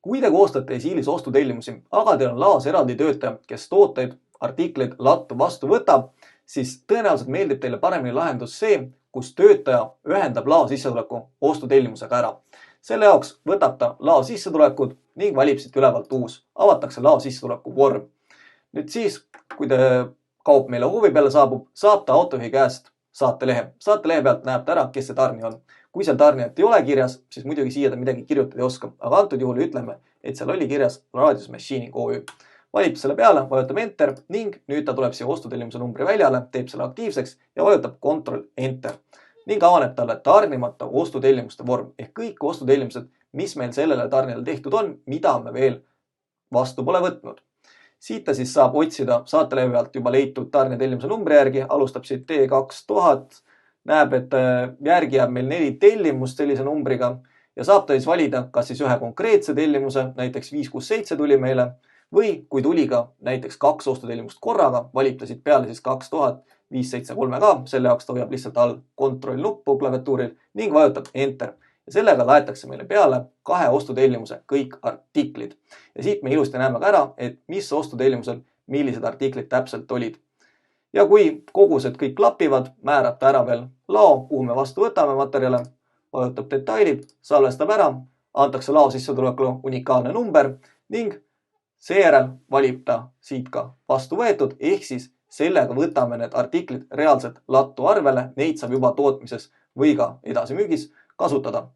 Kui te koostate Esiilis ostutellimusi, aga teil on laos eraldi töötaja, kes tooteid, artikleid lattu vastu võtab, siis tõenäoliselt meeldib teile paremini lahendus see, kus töötaja ühendab lao sissetuleku ostutellimusega ära. Selle jaoks võtab ta lao sissetulekud ning valib siit ülevalt uus. Avatakse lao sissetuleku vorm. Nüüd siis, kui kaup meile huvi peale saabub, saab ta autojuhi käest saatelehe. Saatelehe pealt näeb ta ära, kes see tarnija on. Kui seal tarnijat ei ole kirjas, siis muidugi siia ta midagi kirjutada ei oska. Aga antud juhul ütleme, et seal oli kirjas Radius Machining OÜ. Valib selle peale, vajutab Enter ning nüüd ta tuleb siia ostutellimuse numbri väljale, teeb selle aktiivseks ja vajutab Ctrl Enter. Ning avaneb talle tarnimata ostutellimuste vorm ehk kõik ostutellimused, mis meil sellele tarnijale tehtud on, mida me veel vastu pole võtnud. Siit ta siis saab otsida saatelehe pealt juba leitud tarnetellimuse numbri järgi, alustab siit T2000, näeb, et järgi jääb meil 4 tellimust sellise numbriga ja saab ta siis valida kas siis ühe konkreetse tellimuse, näiteks 567 tuli meile, või kui tuli ka näiteks 2 ostutellimust korraga, valib ta siit peale siis 2573 ka, selle jaoks ta hoiab lihtsalt all Ctrl nuppu klaviatuuril ning vajutab Enter. Ja sellega laetakse meile peale 2 ostutellimuse kõik artiklid. Ja siit me ilusti näeme ka ära, et mis ostutellimusel millised artiklid täpselt olid. Ja kui kogused kõik klapivad, määrab ta ära veel lao, kuhu me vastu võtame materjale, vajutab detailid, salvestab ära, antakse lao sissetulekule unikaalne number ning seejärel valib ta siit ka vastu võetud, ehk siis sellega võtame need artiklid reaalselt lattu arvele, neid saab juba tootmises või ka edasimüügis kasutada.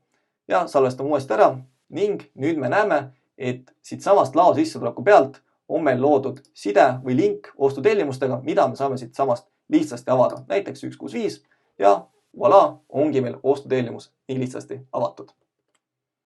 Ja salvestame uuesti ära ning nüüd me näeme, et siit samast lao sissetuleku pealt on meil loodud side või link ostutellimustega, mida me saame siit samast lihtsasti avada. Näiteks 165 ja voilà, ongi meil ostutellimus nii lihtsasti avatud.